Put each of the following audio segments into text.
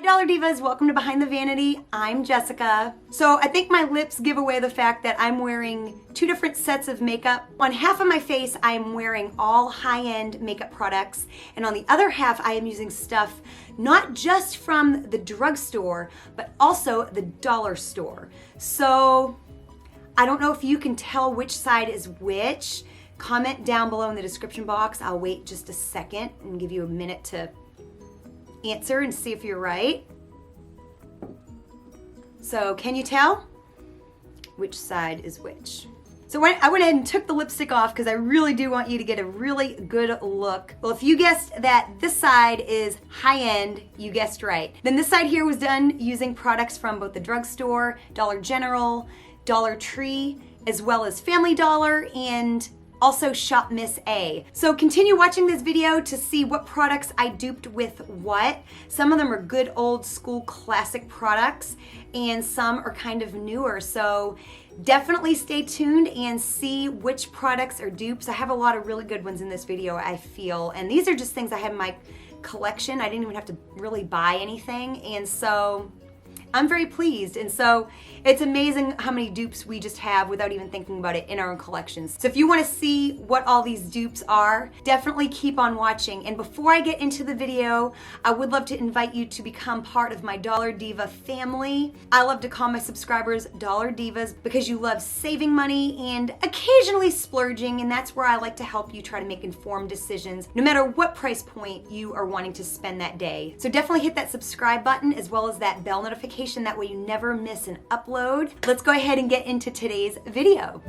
Dollar Divas, welcome to Behind the Vanity. I'm Jessica. So I think my lips give away the fact that I'm wearing two different sets of makeup. On half of my face, I'm wearing all high-end makeup products, and on the other half, I am using stuff not just from the drugstore, but also the dollar store. So I don't know if you can tell which side is which. Comment down below in the description box. I'll wait just a second and give you a minute to answer and see if you're right. So can you tell which side is which? So I went ahead and took the lipstick off because I really do want you to get a really good look. Well, if you guessed that this side is high-end, you guessed right. Then this side here was done using products from both the drugstore, Dollar General, Dollar Tree, as well as Family Dollar, and also Shop Miss A. So continue watching this video to see what products I duped with what. Some of them are good old school classic products and some are kind of newer. So definitely stay tuned and see which products are dupes. I have a lot of really good ones in this video, I feel. And these are just things I have in my collection. I didn't even have to really buy anything. And so I'm very pleased. And so it's amazing how many dupes we just have without even thinking about it in our own collections. So if you want to see what all these dupes are, definitely keep on watching. And before I get into the video, I would love to invite you to become part of my Dollar Diva family. I love to call my subscribers Dollar Divas because you love saving money and occasionally splurging, and that's where I like to help you try to make informed decisions no matter what price point you are wanting to spend that day. So definitely hit that subscribe button as well as that bell notification, that way you never miss an upload. Let's go ahead and get into today's video.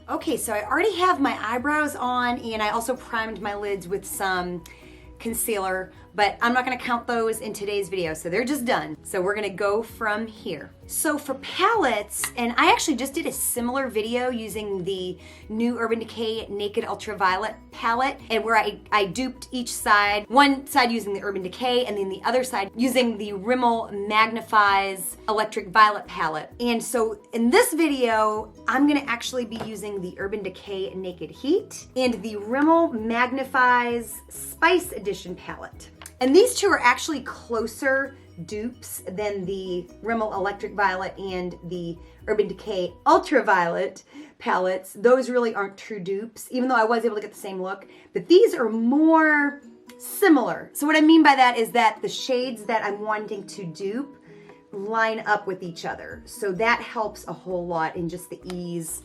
Okay, so I already have my eyebrows on and I also primed my lids with some concealer, but I'm not gonna count those in today's video, so they're just done. So we're gonna go from here. So for palettes, and I actually just did a similar video using the new Urban Decay Naked Ultraviolet palette, and where I duped each side, one side using the Urban Decay and then the other side using the RImmel Magnifeyes Electric Violet palette. And so in this video, I'm gonna actually be using the Urban Decay Naked Heat and the RImmel Magnifeyes Spice Edition palette. And these two are actually closer dupes than the RImmel Electric Violet and the Urban Decay Ultraviolet palettes. Those really aren't true dupes, even though I was able to get the same look. But these are more similar. So what I mean by that is that the shades that I'm wanting to dupe line up with each other. So that helps a whole lot in just the ease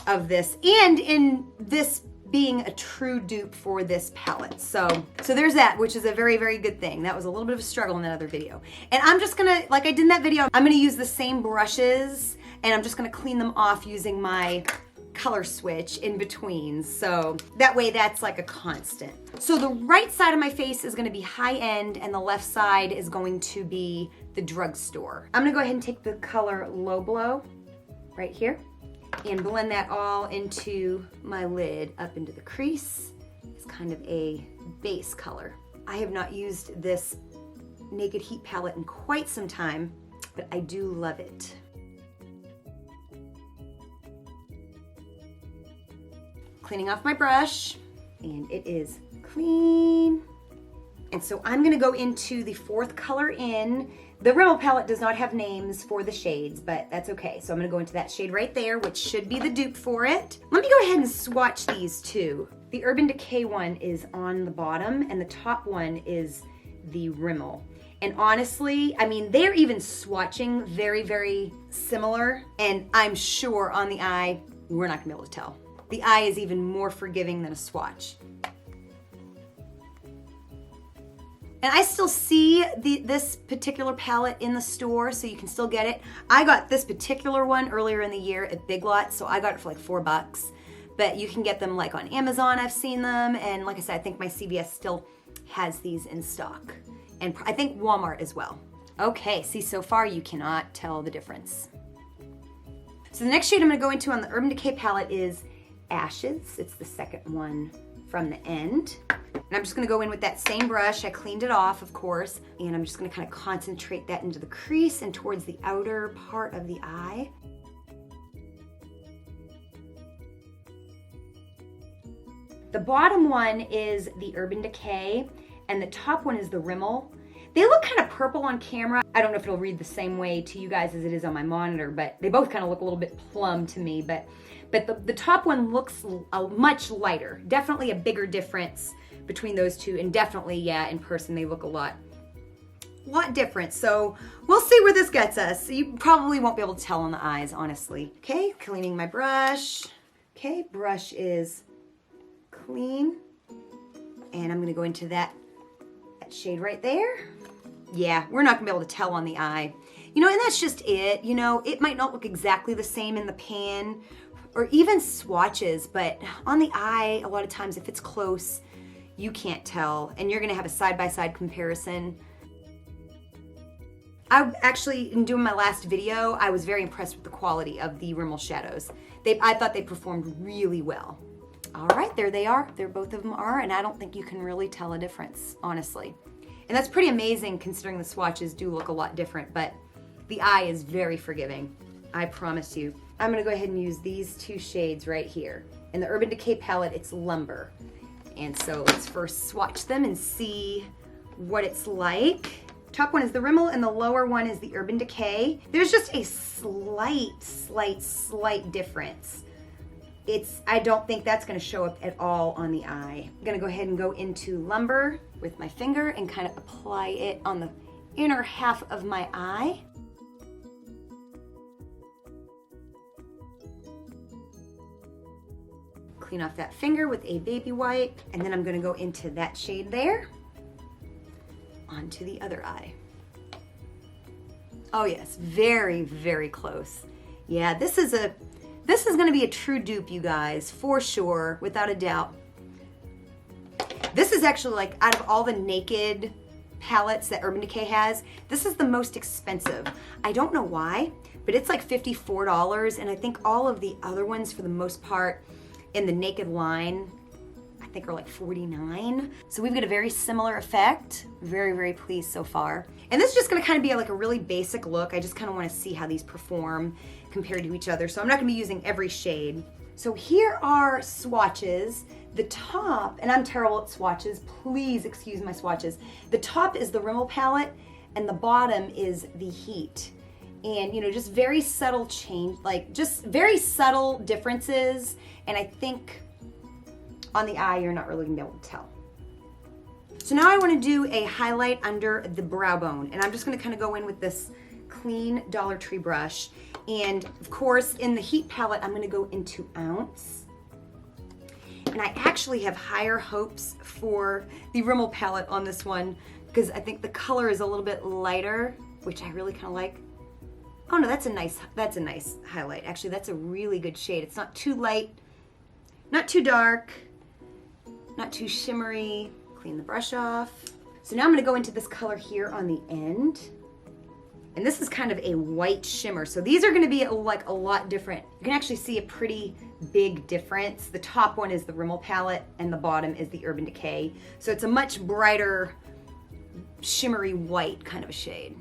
of this and in this being a true dupe for this palette. So there's that, which is a very, very good thing. That was a little bit of a struggle in that other video. And I'm just gonna, like I did in that video, I'm gonna use the same brushes and I'm just gonna clean them off using my color switch in between. So that way that's like a constant. So the right side of my face is gonna be high end and the left side is going to be the drugstore. I'm gonna go ahead and take the color Low Blow right here and blend that all into my lid up into the crease. It's kind of a base color. I have not used this Naked Heat palette in quite some time, but I do love it. Cleaning off my brush, and it is clean. And so I'm gonna go into the fourth color in. The RImmel palette does not have names for the shades, but that's okay. So I'm gonna go into that shade right there, which should be the dupe for it. Let me go ahead and swatch these two. The Urban Decay one is on the bottom and the top one is the RImmel. And honestly, I mean, they're even swatching very, very similar. And I'm sure on the eye, we're not gonna be able to tell. The eye is even more forgiving than a swatch. And I still see this particular palette in the store, so you can still get it. I got this particular one earlier in the year at Big Lots, so I got it for like $4. But you can get them like on Amazon, I've seen them. And like I said, I think my CVS still has these in stock. And I think Walmart as well. Okay, see, so far you cannot tell the difference. So the next shade I'm gonna go into on the Urban Decay palette is Ashes. It's the second one from the end. And I'm just gonna go in with that same brush. I cleaned it off, of course, and I'm just gonna kind of concentrate that into the crease and towards the outer part of the eye. The bottom one is the Urban Decay, and the top one is the RImmel. They look kind of purple on camera. I don't know if it'll read the same way to you guys as it is on my monitor, but they both kind of look a little bit plum to me. But the top one looks much lighter. Definitely a bigger difference between those two, and definitely, yeah, in person they look a lot different. So we'll see where this gets us. You probably won't be able to tell on the eyes, honestly. Okay, cleaning my brush. Okay, brush is clean. And I'm gonna go into that shade right there. Yeah, we're not gonna be able to tell on the eye. You know, and that's just it. You know, it might not look exactly the same in the pan or even swatches, but on the eye, a lot of times if it's close, you can't tell, and you're gonna have a side-by-side comparison. I actually, in doing my last video, I was very impressed with the quality of the RImmel shadows. I thought they performed really well. All right, there they are. There both of them are, and I don't think you can really tell a difference, honestly. And that's pretty amazing considering the swatches do look a lot different, but the eye is very forgiving, I promise you. I'm gonna go ahead and use these two shades right here. In the Urban Decay palette, it's Lumber. And so let's first swatch them and see what it's like. Top one is the RImmel and the lower one is the Urban Decay. There's just a slight difference. I don't think that's gonna show up at all on the eye. I'm gonna go ahead and go into Lumber with my finger and kind of apply it on the inner half of my eye. Clean off that finger with a baby wipe, and then I'm gonna go into that shade there, onto the other eye. Oh yes, very, very close. Yeah, this is gonna be a true dupe, you guys, for sure, without a doubt. This is actually, like, out of all the naked palettes that Urban Decay has, this is the most expensive. I don't know why, but it's like $54, and I think all of the other ones, for the most part, in the naked line, I think are like $49. So we've got a very similar effect. Very, very pleased so far. And this is just gonna kind of be like a really basic look. I just kind of want to see how these perform compared to each other. So I'm not gonna be using every shade. So here are swatches. The top, and I'm terrible at swatches, please excuse my swatches. The top is the RImmel palette and the bottom is the Heat. And you know, just very subtle change, like just very subtle differences. And I think on the eye, you're not really gonna be able to tell. So now I wanna do a highlight under the brow bone. And I'm just gonna kind of go in with this clean Dollar Tree brush. And of course, in the Heat palette, I'm gonna go into Ounce. And I actually have higher hopes for the RImmel palette on this one because I think the color is a little bit lighter, which I really kind of like. Oh no, that's a nice highlight. Actually, that's a really good shade. It's not too light, not too dark, not too shimmery. Clean the brush off. So now I'm gonna go into this color here on the end. And this is kind of a white shimmer. So these are gonna be like a lot different. You can actually see a pretty big difference. The top one is the RImmel palette and the bottom is the Urban Decay. So it's a much brighter, shimmery white kind of a shade.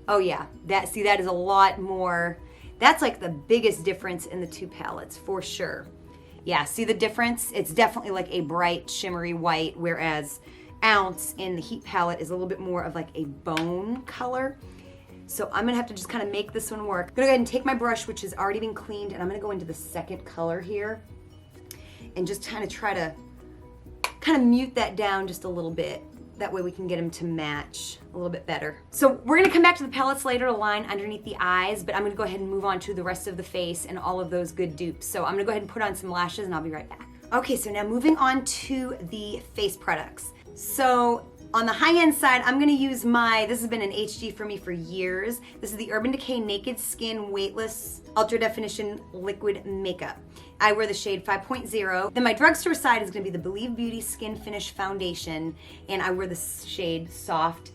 Oh yeah, that is a lot more, that's like the biggest difference in the two palettes for sure. Yeah, see the difference? It's definitely like a bright, shimmery white, whereas Ounce in the Heat palette is a little bit more of like a bone color. So I'm gonna have to just kind of make this one work. I'm gonna go ahead and take my brush, which has already been cleaned, and I'm gonna go into the second color here and just kind of try to mute that down just a little bit. That way we can get them to match a little bit better. So we're gonna come back to the palettes later to line underneath the eyes, but I'm gonna go ahead and move on to the rest of the face and all of those good dupes. So I'm gonna go ahead and put on some lashes and I'll be right back. Okay, so now moving on to the face products. So on the high-end side, I'm gonna use this has been an HG for me for years. This is the Urban Decay Naked Skin Weightless Ultra Definition Liquid Makeup. I wear the shade 5.0. Then my drugstore side is gonna be the Believe Beauty Skin Finish Foundation, and I wear the shade Soft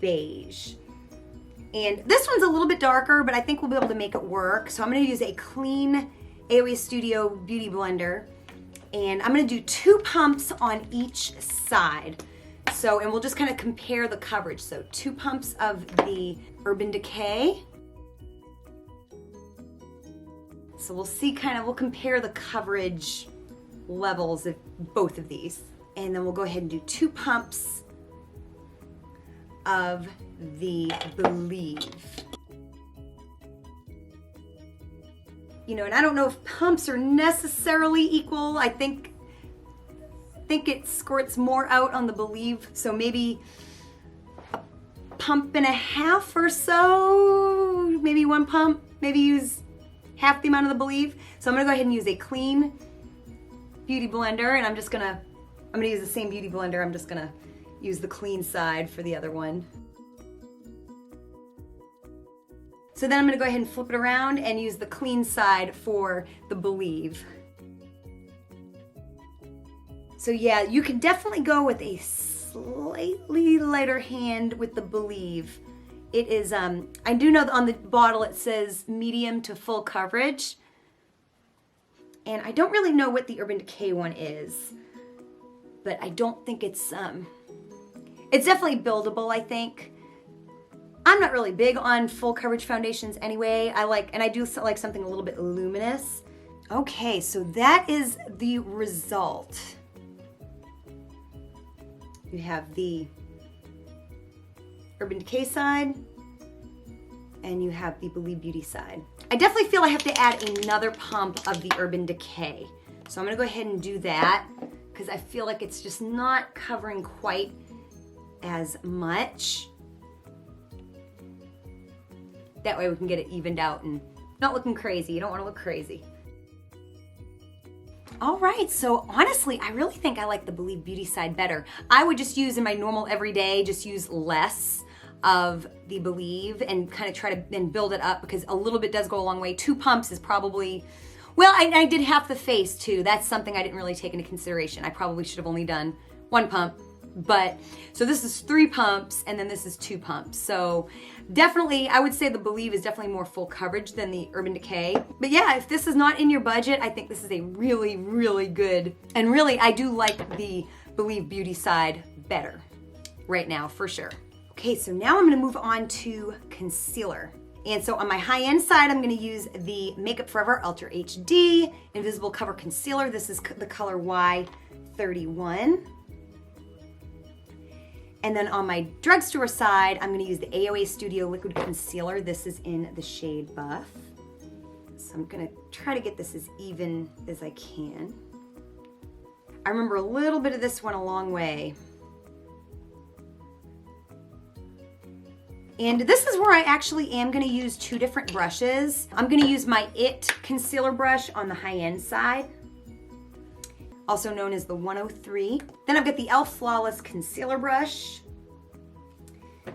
Beige. And this one's a little bit darker, but I think we'll be able to make it work. So I'm gonna use a clean AOA Studio Beauty Blender, and I'm gonna do 2 pumps on each side. So, and we'll just kind of compare the coverage. So 2 pumps of the Urban Decay. So we'll see we'll compare the coverage levels of both of these. And then we'll go ahead and do 2 pumps of the Believe. You know, and I don't know if pumps are necessarily equal. I think it squirts more out on the Believe, so maybe a pump and a half or so, maybe 1 pump, maybe use half the amount of the Believe. So I'm gonna go ahead and use a clean beauty blender, and I'm gonna use the same beauty blender. I'm just gonna use the clean side for the other one. So then I'm gonna go ahead and flip it around and use the clean side for the Believe. So yeah, you can definitely go with a slightly lighter hand with the Believe. It is, I do know that on the bottle it says medium to full coverage. And I don't really know what the Urban Decay one is, but I don't think it's definitely buildable, I think. I'm not really big on full coverage foundations anyway. I do like something a little bit luminous. Okay, so that is the result. You have the Urban Decay side, and you have the Believe Beauty side. I definitely feel I have to add another pump of the Urban Decay. So I'm gonna go ahead and do that because I feel like it's just not covering quite as much. That way we can get it evened out and not looking crazy. You don't wanna look crazy. All right, so honestly, I really think I like the Believe Beauty side better. I would just use in my normal everyday, just use less of the Believe and kind of try to then build it up because a little bit does go a long way. 2 pumps is probably, well, I did half the face too. That's something I didn't really take into consideration. I probably should have only done 1 pump, but, so this is 3 pumps and then this is 2 pumps. So definitely, I would say the Believe is definitely more full coverage than the Urban Decay. But yeah, if this is not in your budget, I think this is a really, really good, and really, I do like the Believe Beauty side better right now, for sure. Okay, so now I'm gonna move on to concealer. And so on my high-end side, I'm gonna use the Makeup Forever Ultra HD Invisible Cover Concealer. This is the color Y31. And then on my drugstore side, I'm gonna use the AOA Studio Liquid Concealer. This is in the shade Buff. So I'm gonna try to get this as even as I can. I remember a little bit of this went a long way. And this is where I actually am gonna use 2 different brushes. I'm gonna use my IT concealer brush on the high-end side, also known as the 103. Then I've got the e.l.f. Flawless Concealer Brush.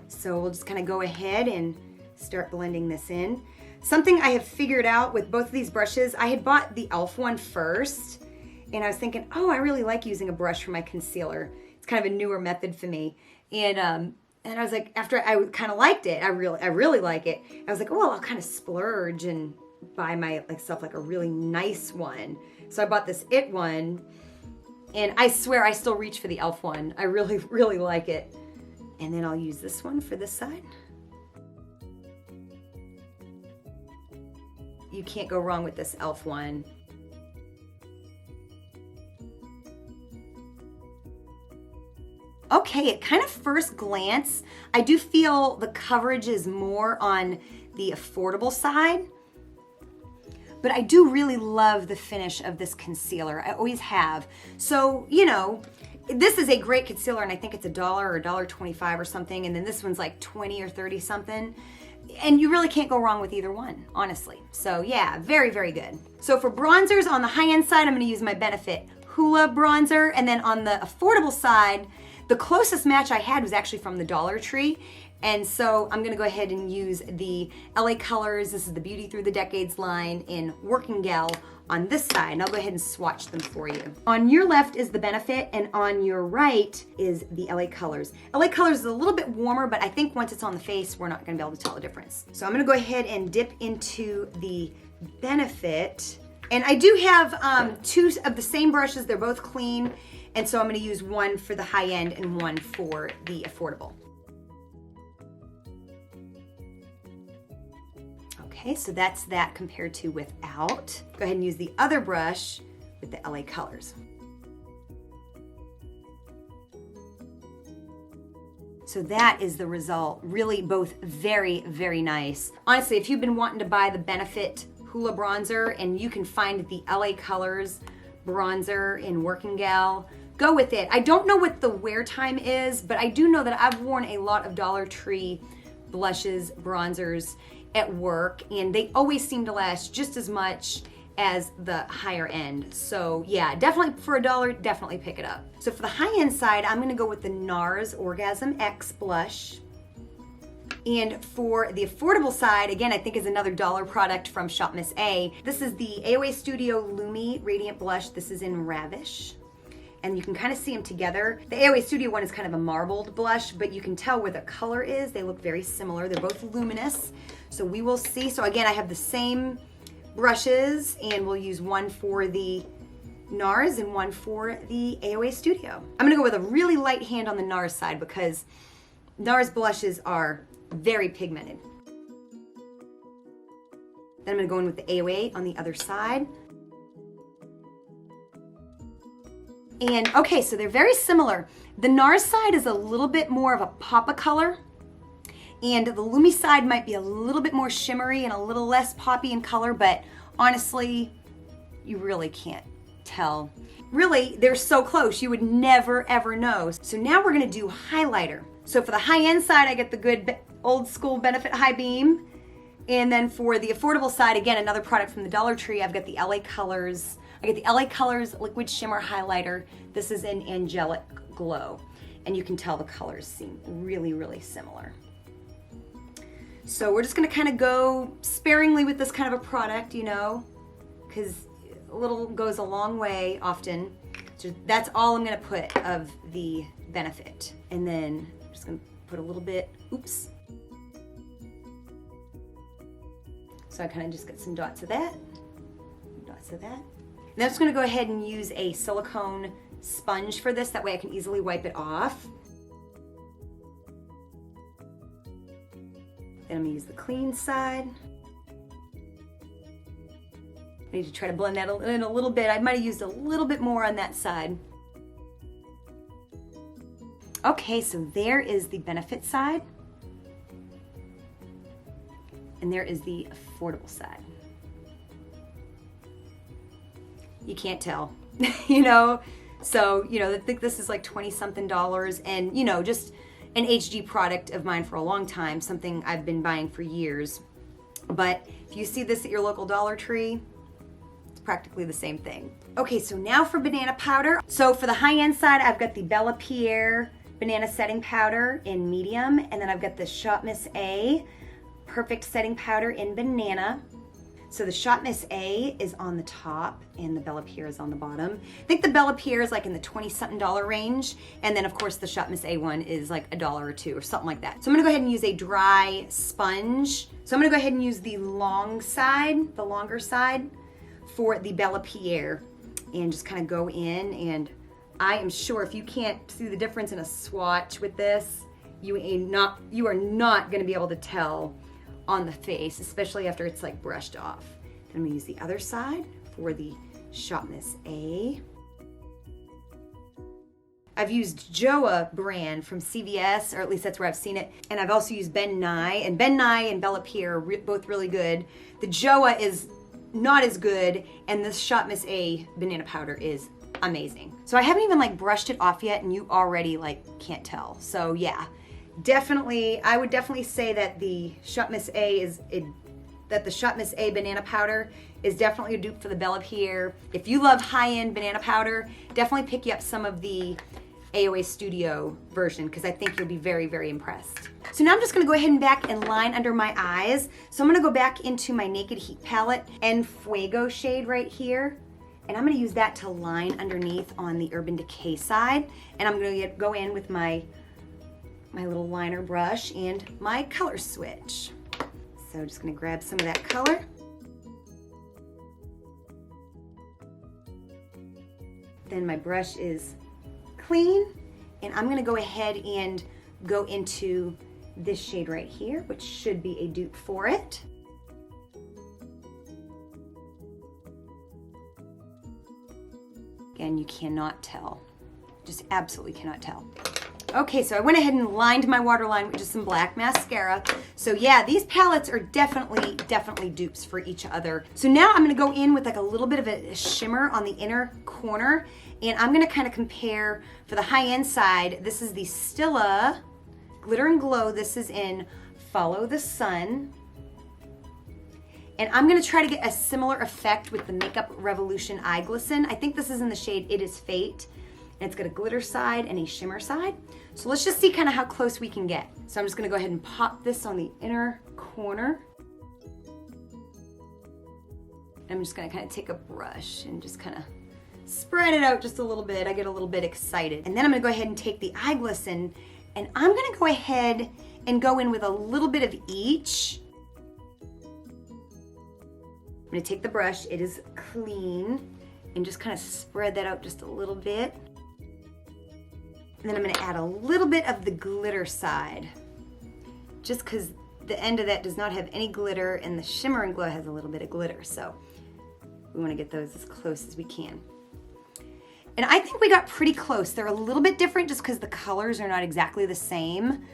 So we'll just kind of go ahead and start blending this in. Something I have figured out with both of these brushes, I had bought the e.l.f. one first, and I was thinking, oh, I really like using a brush for my concealer. It's kind of a newer method for me. And I was like, after I kind of liked it, I really like it. I was like, oh, well, I'll kind of splurge and buy myself like a really nice one. So I bought this IT one, and I swear I still reach for the e.l.f. one. I really, really like it. And then I'll use this one for this side. You can't go wrong with this e.l.f. one. Okay, at kind of first glance, I do feel the coverage is more on the affordable side, but I do really love the finish of this concealer. I always have. So, you know, this is a great concealer, and I think it's $1 or $1.25 or something, and then this one's like 20 or 30 something. And you really can't go wrong with either one, honestly. So yeah, very, very good. So for bronzers on the high-end side, I'm gonna use my Benefit Hoola bronzer, and then on the affordable side, the closest match I had was actually from the Dollar Tree. And so I'm gonna go ahead and use the LA Colors. This is the Beauty Through the Decades line in Working Gal on this side. And I'll go ahead and swatch them for you. On your left is the Benefit, and on your right is the LA Colors. LA Colors is a little bit warmer, but I think once it's on the face, we're not gonna be able to tell the difference. So I'm gonna go ahead and dip into the Benefit. And I do have 2 of the same brushes. They're both clean. And so I'm gonna use one for the high end and one for the affordable. Okay, so that's that compared to without. Go ahead and use the other brush with the LA Colors. So that is the result. Really both very, very nice. Honestly, if you've been wanting to buy the Benefit Hoola bronzer and you can find the LA Colors bronzer in Working Gal, go with it. I don't know what the wear time is, but I do know that I've worn a lot of Dollar Tree blushes, bronzers at work, and they always seem to last just as much as the higher end. So yeah, definitely for $1, definitely pick it up. So for the high end side, I'm gonna go with the NARS Orgasm X blush. And for the affordable side, again, I think is another dollar product from Shop Miss A. This is the AOA Studio Lumi Radiant Blush. This is in Ravish. And you can kind of see them together. The AOA Studio one is kind of a marbled blush, but you can tell where the color is. They look very similar. They're both luminous. So we will see. So again, I have the same brushes, and we'll use one for the NARS and one for the AOA Studio. I'm gonna go with a really light hand on the NARS side because NARS blushes are very pigmented. Then I'm gonna go in with the AOA on the other side. And okay, so they're very similar. The NARS side is a little bit more of a pop of color, and the Lumi side might be a little bit more shimmery and a little less poppy in color, but honestly, you really can't tell. Really, they're so close, you would never ever know. So now we're gonna do highlighter. So for the high-end side, I get the good old school Benefit High Beam. And then for the affordable side, again, another product from the Dollar Tree, I've got the LA Colors. I get the LA Colors Liquid Shimmer Highlighter. This is in Angelic Glow. And you can tell the colors seem really, really similar. So we're just gonna kind of go sparingly with this kind of a product, you know, because a little goes a long way often. So that's all I'm gonna put of the Benefit. And then I'm just gonna put a little bit, oops. So I kind of just get some dots of that, dots of that. And then I'm just gonna go ahead and use a silicone sponge for this, that way I can easily wipe it off. Then I'm gonna use the clean side. I need to try to blend that in a little bit. I might have used a little bit more on that side. Okay, so there is the Benefit side. And there is the affordable side. You can't tell, you know? So, you know, I think this is like 20-something dollars, and you know, just an HG product of mine for a long time, something I've been buying for years. But if you see this at your local Dollar Tree, it's practically the same thing. Okay, so now for banana powder. So for the high-end side, I've got the Bella Pierre Banana Setting Powder in medium, and then I've got the Shop Miss A Perfect Setting Powder in banana. So the Shop Miss A is on the top and the Bella Pierre is on the bottom. I think the Bella Pierre is like in the 20-something dollar range. And then of course the Shop Miss A one is like $1 or $2 or something like that. So I'm gonna go ahead and use a dry sponge. So I'm gonna go ahead and use the long side, the longer side for the Bella Pierre, and just kind of go in. And I am sure if you can't see the difference in a swatch with this, you are not gonna be able to tell on the face, especially after it's like brushed off. Then I'm gonna use the other side for the Shop Miss A. I've used Joa brand from CVS, or at least that's where I've seen it. And I've also used Ben Nye, and Ben Nye and Bella Pierre are both really good. The Joa is not as good, and the Shop Miss A banana powder is amazing. So I haven't even like brushed it off yet, and you already like can't tell. So yeah. Definitely, I would definitely say that the Shop Miss A banana powder is definitely a dupe for the Bella Pierre. If you love high-end banana powder, definitely pick you up some of the AOA Studio version, because I think you'll be very, very impressed. So now I'm just gonna go ahead and back and line under my eyes. So I'm gonna go back into my Naked Heat palette and Fuego shade right here. And I'm gonna use that to line underneath on the Urban Decay side. And I'm gonna go in with my little liner brush and my color switch. So just gonna grab some of that color. Then my brush is clean, and I'm gonna go ahead and go into this shade right here, which should be a dupe for it. and you cannot tell. Just absolutely cannot tell. Okay, so I went ahead and lined my waterline with just some black mascara. So yeah, these palettes are definitely dupes for each other. So now I'm gonna go in with like a little bit of a shimmer on the inner corner, and I'm gonna kind of compare for the high-end side. This is the Stila Glitter and Glow. This is in Follow the Sun. And I'm gonna try to get a similar effect with the Makeup Revolution Eye Glisten. I think this is in the shade It Is Fate. And it's got a glitter side and a shimmer side. So let's just see kind of how close we can get. So I'm just gonna go ahead and pop this on the inner corner. I'm just gonna kind of take a brush and just kind of spread it out just a little bit. I get a little bit excited. And then I'm gonna go ahead and take the eye glisten, and I'm gonna go ahead and go in with a little bit of each. I'm gonna take the brush, it is clean, and just kind of spread that out just a little bit. And then I'm gonna add a little bit of the glitter side, just because the end of that does not have any glitter, and the Shimmer and Glow has a little bit of glitter. So we wanna get those as close as we can. And I think we got pretty close. They're a little bit different just because the colors are not exactly the same,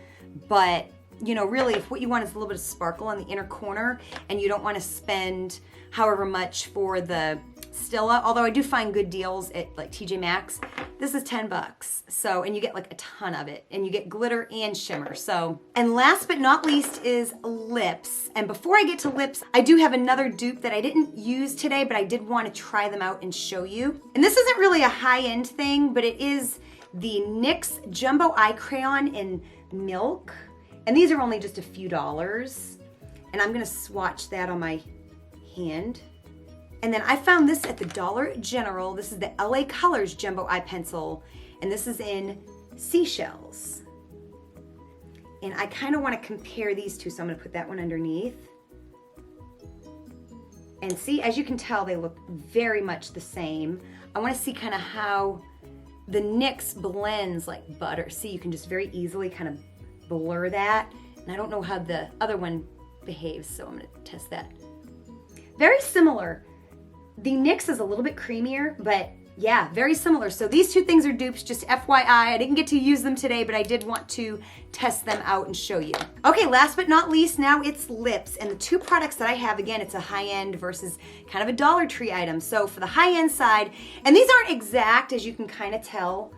but you know, really if what you want is a little bit of sparkle on the inner corner and you don't wanna spend however much for the Stila, although I do find good deals at like TJ Maxx. This is 10 bucks. So, and you get like a ton of it, and you get glitter and shimmer. So, and last but not least is lips. And before I get to lips, I do have another dupe that I didn't use today, but I did want to try them out and show you. And this isn't really a high-end thing, but it is the NYX Jumbo Eye Crayon in Milk. And these are only just a few dollars. And I'm gonna swatch that on my hand. And then I found this at the Dollar General. This is the LA Colors Jumbo Eye Pencil, and this is in Seashells. And I kind of want to compare these two, so I'm going to put that one underneath. And see, as you can tell, they look very much the same. I want to see kind of how the NYX blends like butter. See, you can just very easily kind of blur that. And I don't know how the other one behaves, so I'm going to test that. Very similar. The NYX is a little bit creamier, but yeah, very similar. So these two things are dupes, just FYI. I didn't get to use them today, but I did want to test them out and show you. Okay, last but not least, now it's lips. And the two products that I have, again, it's a high-end versus kind of a Dollar Tree item. So for the high-end side, and these aren't exact, as you can kind of tell,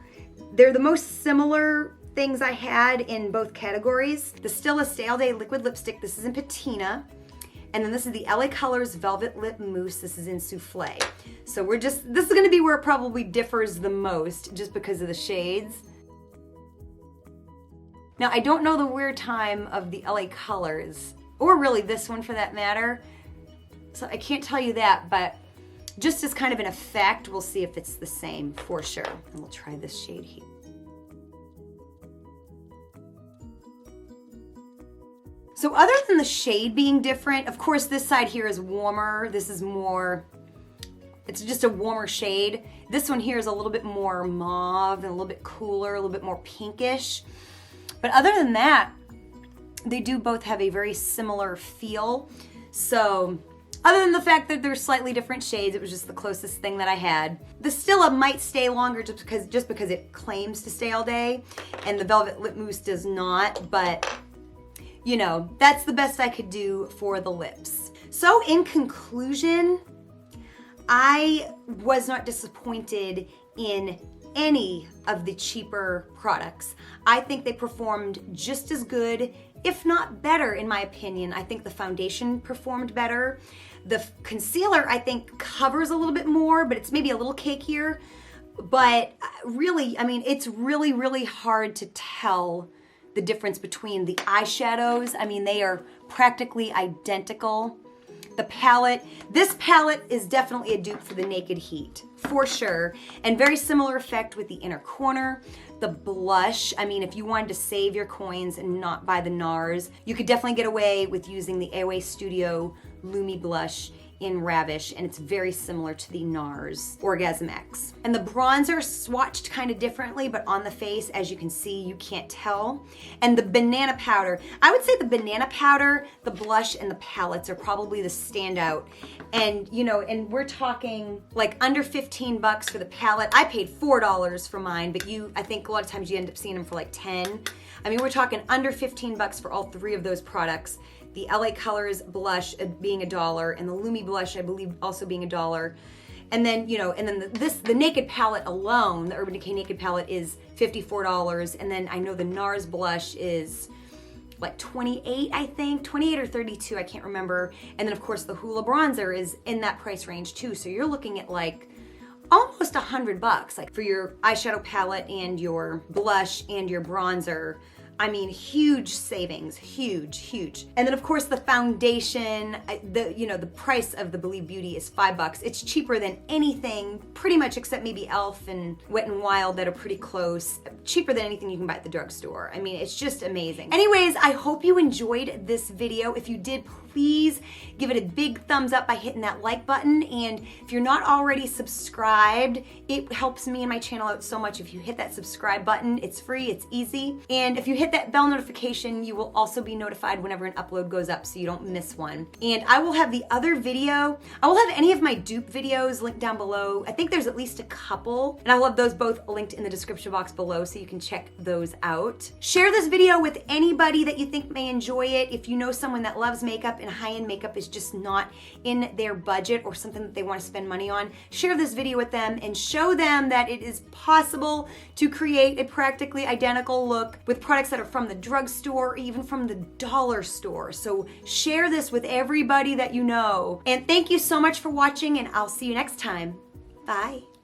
they're the most similar things I had in both categories. The Stila Stale Day Liquid Lipstick, this is in Patina. And then this is the LA Colors Velvet Lip Mousse. This is in Souffle. So this is gonna be where it probably differs the most just because of the shades. Now, I don't know the wear time of the LA Colors, or really this one for that matter. So I can't tell you that, but just as kind of an effect, we'll see if it's the same for sure. And we'll try this shade here. So other than the shade being different, of course this side here is warmer. This is more, it's just a warmer shade. This one here is a little bit more mauve and a little bit cooler, a little bit more pinkish. But other than that, they do both have a very similar feel. So other than the fact that they're slightly different shades, it was just the closest thing that I had. The Stila might stay longer just because it claims to stay all day, and the Velvet Lip Mousse does not, but you know, that's the best I could do for the lips. So in conclusion, I was not disappointed in any of the cheaper products. I think they performed just as good, if not better, in my opinion. I think the foundation performed better. The concealer, I think, covers a little bit more, but it's maybe a little cakier. But really, I mean, it's really, really hard to tell the difference between the eyeshadows. I mean, they are practically identical. The palette, this palette is definitely a dupe for the Naked Heat, for sure. And very similar effect with the inner corner. The blush, I mean, if you wanted to save your coins and not buy the NARS, you could definitely get away with using the AOA Studio Lumi blush in Ravish, and it's very similar to the NARS Orgasm X. And the bronzer swatched kind of differently, but on the face, as you can see, you can't tell. And the banana powder, I would say the banana powder, the blush, and the palettes are probably the standout. And you know, and we're talking like under 15 bucks for the palette. I paid $4 for mine, but I think a lot of times you end up seeing them for like 10. I mean, we're talking under 15 bucks for all three of those products. The LA Colors blush being $1, and the Lumi blush, I believe, also being $1. And then, you know, and then the Naked palette alone, the Urban Decay Naked palette, is $54. And then I know the NARS blush is like 28, I think, 28 or 32, I can't remember. And then of course the Hoola bronzer is in that price range too. So you're looking at like almost $100, like for your eyeshadow palette and your blush and your bronzer. I mean, huge savings, huge, huge. And then of course the foundation, the price of the Believe Beauty is $5. It's cheaper than anything, pretty much except maybe e.l.f. and Wet n Wild that are pretty close. Cheaper than anything you can buy at the drugstore. I mean, it's just amazing. Anyways, I hope you enjoyed this video. If you did, please give it a big thumbs up by hitting that like button. And if you're not already subscribed, it helps me and my channel out so much if you hit that subscribe button. It's free, it's easy. And if you hit that bell notification, you will also be notified whenever an upload goes up so you don't miss one. And I will have the other video, I will have any of my dupe videos linked down below. I think there's at least a couple, and I will have those both linked in the description box below so you can check those out. Share this video with anybody that you think may enjoy it. If you know someone that loves makeup and high-end makeup is just not in their budget or something that they want to spend money on, share this video with them and show them that it is possible to create a practically identical look with products that are from the drugstore or even from the dollar store. So share this with everybody that you know. And thank you so much for watching, and I'll see you next time. Bye.